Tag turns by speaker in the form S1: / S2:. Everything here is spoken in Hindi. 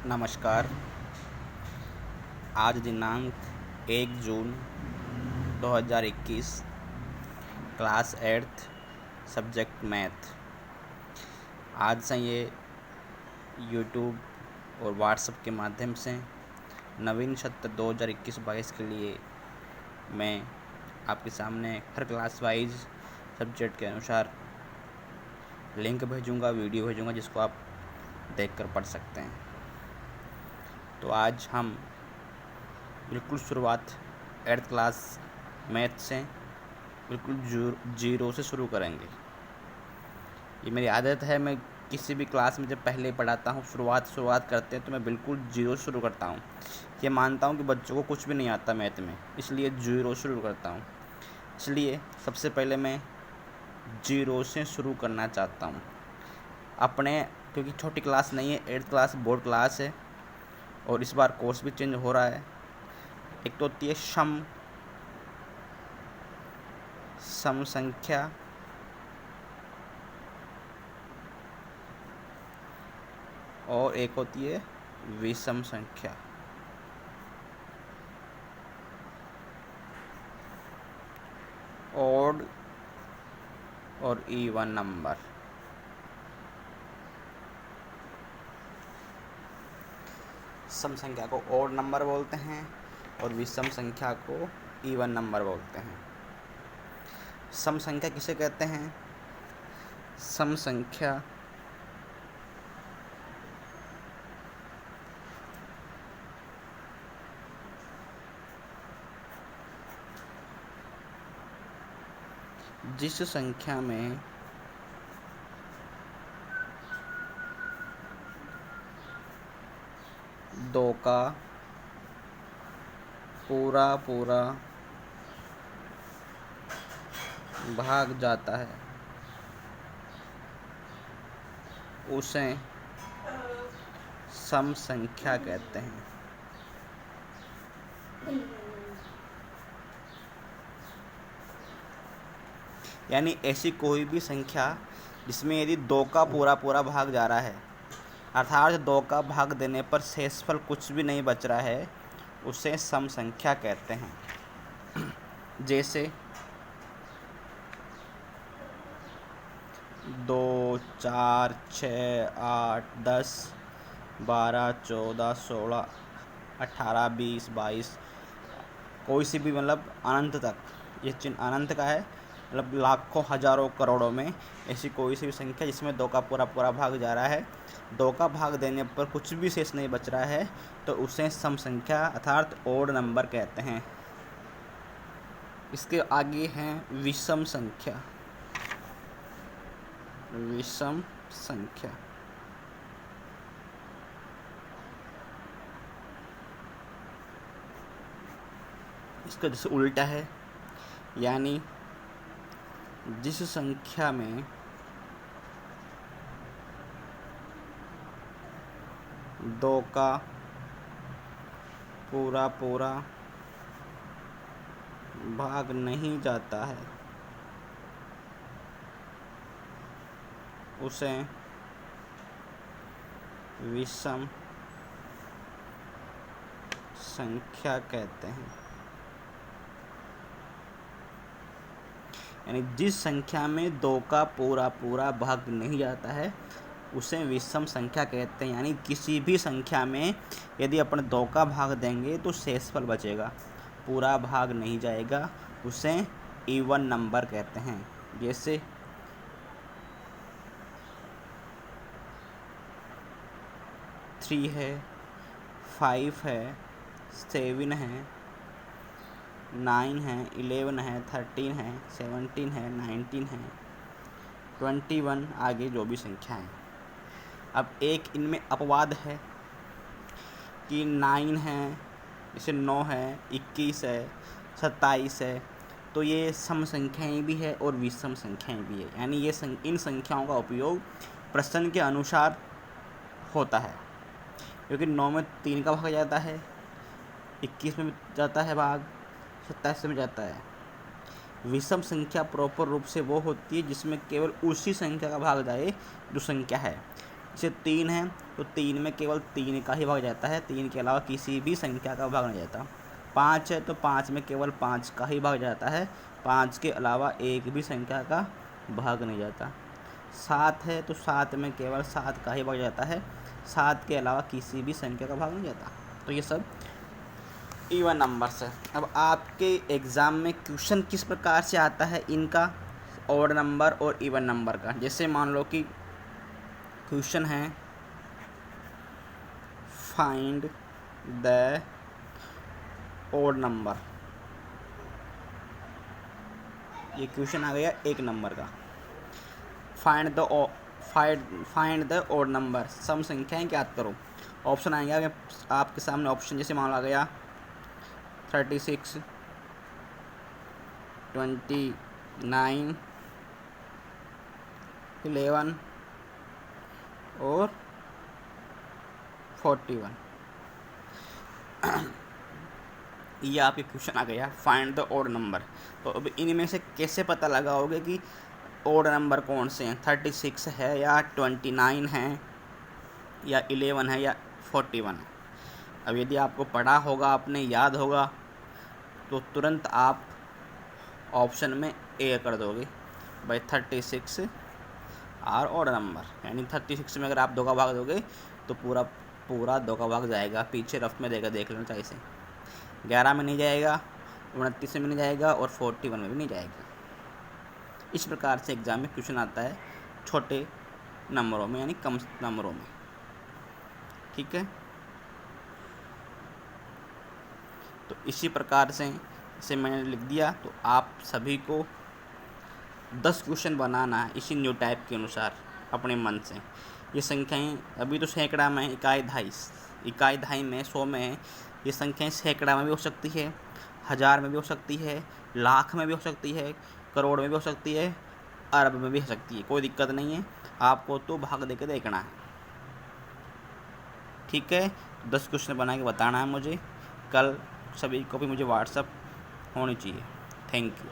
S1: नमस्कार। आज दिनांक 1 जून 2021, क्लास 8th, सब्जेक्ट मैथ। आज से ये यूट्यूब और व्हाट्सएप के माध्यम से नवीन सत्र 2021-22 के लिए मैं आपके सामने हर क्लास वाइज सब्जेक्ट के अनुसार लिंक भेजूँगा, वीडियो भेजूँगा, जिसको आप देखकर पढ़ सकते हैं। तो आज हम बिल्कुल शुरुआत 8th क्लास मैथ से बिल्कुल जीरो से शुरू करेंगे। ये मेरी आदत है, मैं किसी भी क्लास में जब पहले पढ़ाता हूँ, शुरुआत करते हैं तो मैं बिल्कुल जीरो से शुरू करता हूँ। ये मानता हूँ कि बच्चों को कुछ भी नहीं आता मैथ में, इसलिए जीरो से शुरू करता हूँ। इसलिए सबसे पहले मैं जीरो से शुरू करना चाहता हूँ क्योंकि छोटी क्लास नहीं है, 8th क्लास बोर्ड क्लास है और इस बार कोर्स भी चेंज हो रहा है। एक तो होती है सम संख्या, और एक होती है विषम संख्या। ऑड और इवन नंबर। सम संख्या को ऑड नंबर बोलते हैं और विषम संख्या को इवन नंबर बोलते हैं। सम संख्या किसे कहते हैं? सम संख्या जिस संख्या में दो का पूरा भाग जाता है उसे सम संख्या कहते हैं। यानी ऐसी कोई भी संख्या जिसमें यदि दो का पूरा भाग जा रहा है, अर्थात दो का भाग देने पर शेषफल कुछ भी नहीं बच रहा है, उसे सम संख्या कहते हैं। जैसे 2, 4, 6, 8, 10, 12, 14, 16, 18, 20, 22, कोई सी भी मतलब अनंत तक, ये चिन्ह अनंत का है, मतलब लाखों हजारों करोड़ों में ऐसी कोई सी भी संख्या जिसमें दो का पूरा भाग जा रहा है, दो का भाग देने पर कुछ भी शेष नहीं बच रहा है, तो उसे सम संख्या अर्थात ओड नंबर कहते हैं। इसके आगे हैं विषम संख्या। विषम संख्या इसका जैसे उल्टा है, यानी जिस संख्या में दो का पूरा भाग नहीं जाता है उसे विषम संख्या कहते हैं। यानी जिस संख्या में दो का पूरा भाग नहीं जाता है उसे विषम संख्या कहते हैं। यानी किसी भी संख्या में यदि अपन दो का भाग देंगे तो शेषफल बचेगा, पूरा भाग नहीं जाएगा, उसे इवन नंबर कहते हैं। जैसे 3 है, 5 है, 7 है, 9 है, 11 है, 13 है, 17 है, 19 है, 21, आगे जो भी संख्या है। अब एक इनमें अपवाद है कि 9 है, जैसे 9 है, 21 है, 27 है, तो ये सम संख्याएं भी है और विषम संख्याएं भी है। यानी ये इन संख्याओं का उपयोग प्रश्न के अनुसार होता है, क्योंकि 9 में 3 का भाग जाता है, 21 में जाता है भाग, 27 में जाता है। विषम संख्या प्रॉपर रूप से वो होती है जिसमें केवल उसी संख्या का भाग जाए जो संख्या है। जैसे 3 है तो 3 में केवल 3 का ही भाग जाता है, 3 के अलावा किसी भी संख्या का भाग नहीं जाता। 5 है तो 5 में केवल 5 का ही भाग जाता है, 5 के अलावा एक भी संख्या का भाग नहीं जाता। 7 है तो 7 में केवल 7 का ही भाग जाता है, 7 के अलावा किसी भी संख्या का भाग नहीं जाता। तो ये सब इवन नंबर्स है। अब आपके एग्ज़ाम में क्वेश्चन किस प्रकार से आता है इनका, ऑड नंबर और इवन नंबर का। जैसे मान लो कि क्वेश्चन है फाइंड द ऑड नंबर, ये क्वेश्चन आ गया 1 नंबर का। फाइंड द ऑड नंबर, सम संख्याएं ज्ञात करो। ऑप्शन आएंगे आपके सामने, ऑप्शन जैसे मान लो आ गया 36, 29, 11 और 41। ये आपके क्वेश्चन आ गया फाइंड द ऑड नंबर। तो अब इनमें से कैसे पता लगाओगे कि ऑड नंबर कौन से हैं, 36 है या 29 है या 11 है या 41 है। अब यदि आपको पढ़ा होगा, आपने याद होगा, तो तुरंत आप ऑप्शन में ए कर दोगे भाई 36 आर ऑड नंबर, यानी 36 में अगर आप 2 का भाग दोगे तो पूरा 2 का भाग जाएगा। पीछे रफ में देगा, देख लेना चाहिए से 11 में नहीं जाएगा, 29 में नहीं जाएगा और 41 में भी नहीं जाएगा। इस प्रकार से एग्ज़ाम में क्वेश्चन आता है छोटे नंबरों में, यानी कम नंबरों में। ठीक है, तो इसी प्रकार से इसे मैंने लिख दिया। तो आप सभी को 10 क्वेश्चन बनाना है इसी न्यू टाइप के अनुसार अपने मन से। ये संख्याएं अभी तो सैकड़ा में, इकाई दहाई में, 100 में है। ये संख्याएं सैकड़ा में भी हो सकती है, 1000 में भी हो सकती है, लाख में भी हो सकती है, करोड़ में भी हो सकती है, अरब में भी हो सकती है। कोई दिक्कत नहीं है, आपको तो भाग दे के देखना है। ठीक है, 10 क्वेश्चन बना के बताना है मुझे। कल सभी को भी मुझे व्हाट्सअप होनी चाहिए। Thank you.